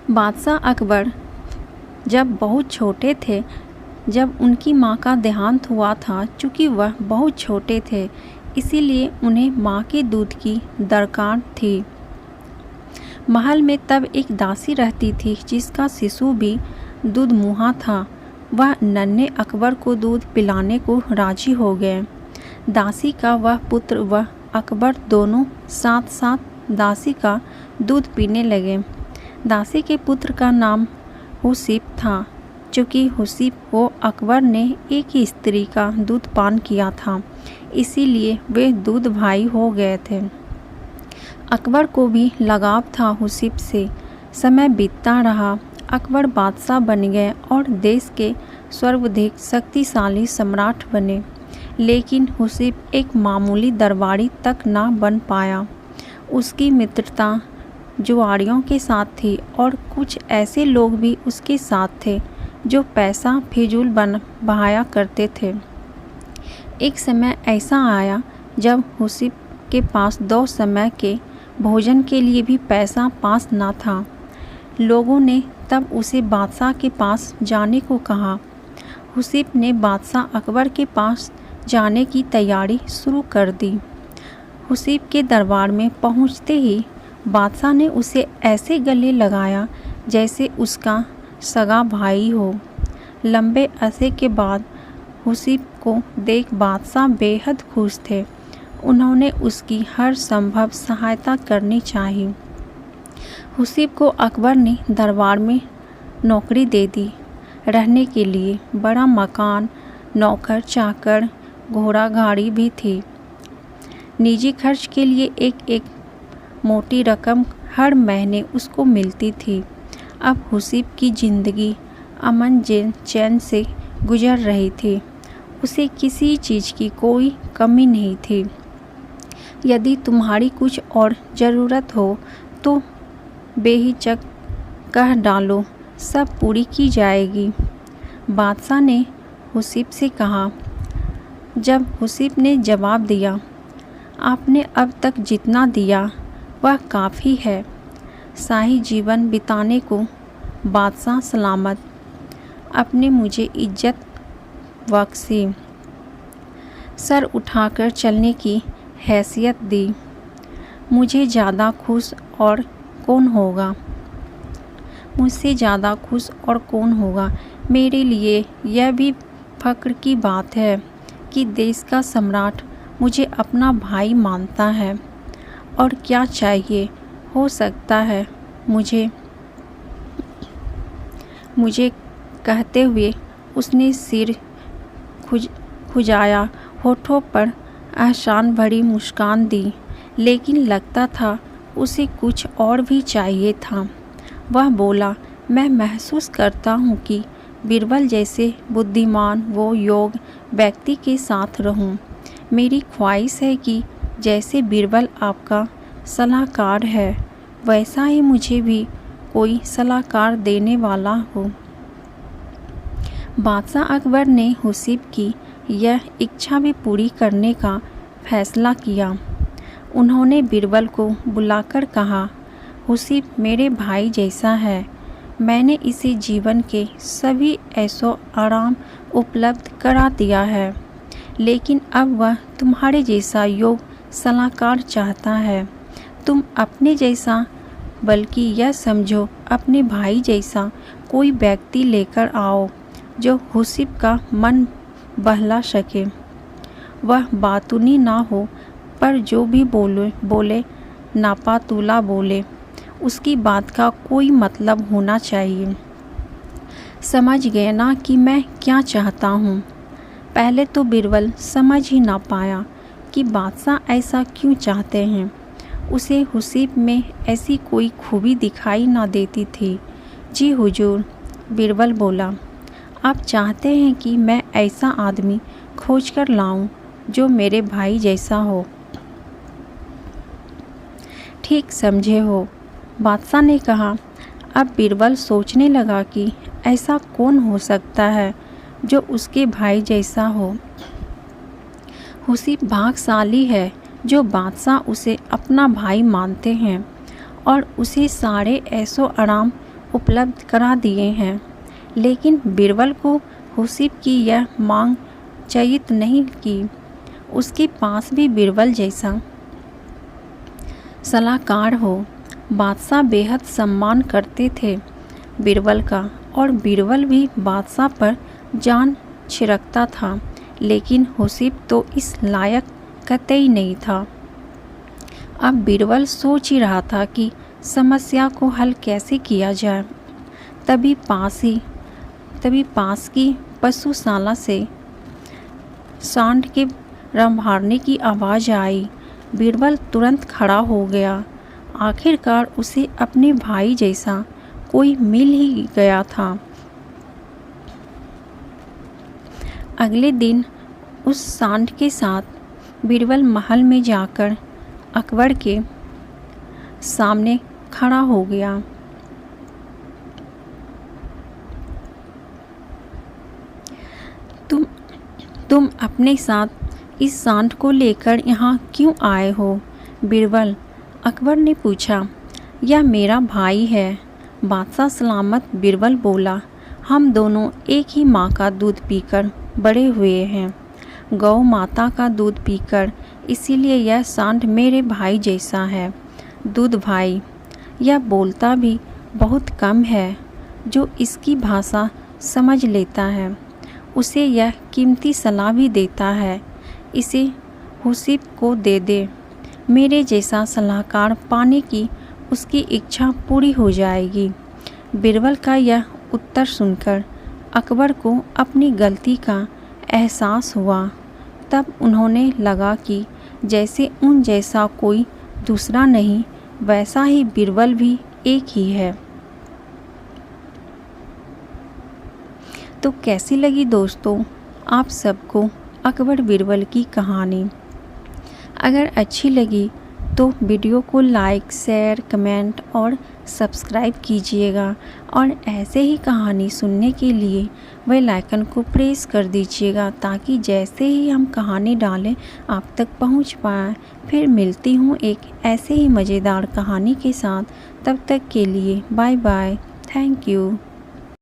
बादशाह अकबर जब बहुत छोटे थे, जब उनकी माँ का देहांत हुआ था, चूँकि वह बहुत छोटे थे इसीलिए उन्हें माँ के दूध की दरकार थी। महल में तब एक दासी रहती थी जिसका शिशु भी दूध मुहा था। वह नन्हे अकबर को दूध पिलाने को राजी हो गए। दासी का वह पुत्र व अकबर दोनों साथ साथ दासी का दूध पीने लगे। दासी के पुत्र का नाम हुसीब था। चूँकि हुसीब को अकबर ने एक ही स्त्री का दूध पान किया था, इसीलिए वे दूध भाई हो गए थे। अकबर को भी लगाव था हुसीब से। समय बीतता रहा, अकबर बादशाह बन गए और देश के सर्वाधिक शक्तिशाली सम्राट बने। लेकिन हुसीब एक मामूली दरबारी तक ना बन पाया। उसकी मित्रता जुआरियों के साथ थी और कुछ ऐसे लोग भी उसके साथ थे जो पैसा फिजूल बहाया करते थे। एक समय ऐसा आया जब हुसीब के पास 2 समय के भोजन के लिए भी पैसा पास ना था। लोगों ने तब उसे बादशाह के पास जाने को कहा। हुसीब ने बादशाह अकबर के पास जाने की तैयारी शुरू कर दी। हुसीब के दरबार में पहुंचते ही बादशाह ने उसे ऐसे गले लगाया जैसे उसका सगा भाई हो। लंबे अरसे के बाद हुसीब को देख बादशाह बेहद खुश थे। उन्होंने उसकी हर संभव सहायता करनी चाहिए। हुसीब को अकबर ने दरबार में नौकरी दे दी। रहने के लिए बड़ा मकान, नौकर चाकर, घोड़ा गाड़ी भी थी। निजी खर्च के लिए एक मोटी रकम हर महीने उसको मिलती थी। अब हुसीब की ज़िंदगी अमन चैन से गुजर रही थी। उसे किसी चीज़ की कोई कमी नहीं थी। यदि तुम्हारी कुछ और ज़रूरत हो तो बेहिचक कह डालो, सब पूरी की जाएगी। बादशाह ने हुसीब से कहा। जब हुसीब ने जवाब दिया, आपने अब तक जितना दिया वह काफ़ी है। शाही जीवन बिताने को बादशाह सलामत। आपने मुझे इज्जत बख्शी, सर उठाकर चलने की हैसियत दी। मुझे ज़्यादा खुश और कौन होगा? मुझसे ज़्यादा खुश और कौन होगा? मेरे लिए यह भी फ़ख्र की बात है कि देश का सम्राट मुझे अपना भाई मानता है। और क्या चाहिए हो सकता है मुझे कहते हुए उसने सिर खुजाया, होठों पर एहसान भरी मुस्कान दी। लेकिन लगता था उसे कुछ और भी चाहिए था। वह बोला, मैं महसूस करता हूँ कि बीरबल जैसे बुद्धिमान व योग्य व्यक्ति के साथ रहूँ। मेरी ख्वाहिश है कि जैसे बीरबल आपका सलाहकार है, वैसा ही मुझे भी कोई सलाहकार देने वाला हो। बादशाह अकबर ने हुसीब की यह इच्छा भी पूरी करने का फैसला किया। उन्होंने बीरबल को बुलाकर कहा, हुसीब मेरे भाई जैसा है। मैंने इसे जीवन के सभी ऐशो आराम उपलब्ध करा दिया है, लेकिन अब वह तुम्हारे जैसा योग्य सलाहकार चाहता है। तुम अपने जैसा, बल्कि यह समझो अपने भाई जैसा कोई व्यक्ति लेकर आओ जो हुसीब का मन बहला सके। वह बातूनी ना हो, पर जो भी बोले नापातुला बोले। उसकी बात का कोई मतलब होना चाहिए। समझ गए ना कि मैं क्या चाहता हूँ? पहले तो बीरबल समझ ही ना पाया कि बादशाह ऐसा क्यों चाहते हैं। उसे हुसीब में ऐसी कोई खूबी दिखाई ना देती थी। जी हुजूर, बीरबल बोला, आप चाहते हैं कि मैं ऐसा आदमी खोज कर लाऊं जो मेरे भाई जैसा हो। ठीक समझे हो, बादशाह ने कहा। अब बीरबल सोचने लगा कि ऐसा कौन हो सकता है जो उसके भाई जैसा हो। हुसीब भाग्यशाली है जो बादशाह उसे अपना भाई मानते हैं और उसे सारे ऐशो आराम उपलब्ध करा दिए हैं। लेकिन बीरबल को हुसीब की यह मांग चयित नहीं की। उसके पास भी बीरबल जैसा सलाहकार हो। बादशाह बेहद सम्मान करते थे बीरबल का, और बीरबल भी बादशाह पर जान छिड़कता था। लेकिन हुसीब तो इस लायक कतई नहीं था। अब बीरबल सोच ही रहा था कि समस्या को हल कैसे किया जाए। तभी पास की पशुशाला से सांड के रंभारने की आवाज़ आई। बीरबल तुरंत खड़ा हो गया। आखिरकार उसे अपने भाई जैसा कोई मिल ही गया था। अगले दिन उस सांड के साथ बीरबल महल में जाकर अकबर के सामने खड़ा हो गया। तुम अपने साथ इस सांड को लेकर यहाँ क्यों आए हो बीरबल? अकबर ने पूछा। यह मेरा भाई है, बादशाह सलामत बीरबल बोला। हम दोनों एक ही माँ का दूध पीकर बड़े हुए हैं, गौ माता का दूध पीकर, इसीलिए यह सांड मेरे भाई जैसा है। दूध भाई। यह बोलता भी बहुत कम है। जो इसकी भाषा समझ लेता है उसे यह कीमती सलाह भी देता है। इसे हुसीब को दे दे। मेरे जैसा सलाहकार पाने की उसकी इच्छा पूरी हो जाएगी। बीरबल का यह उत्तर सुनकर अकबर को अपनी गलती का एहसास हुआ। तब उन्होंने लगा कि जैसे उन जैसा कोई दूसरा नहीं, वैसा ही बीरबल भी एक ही है। तो कैसी लगी दोस्तों आप सबको अकबर बीरबल की कहानी? अगर अच्छी लगी तो वीडियो को लाइक, शेयर, कमेंट और सब्सक्राइब कीजिएगा। और ऐसे ही कहानी सुनने के लिए बेल आइकन को प्रेस कर दीजिएगा, ताकि जैसे ही हम कहानी डालें आप तक पहुंच पाए। फिर मिलती हूं एक ऐसे ही मज़ेदार कहानी के साथ। तब तक के लिए बाय बाय। Thank you.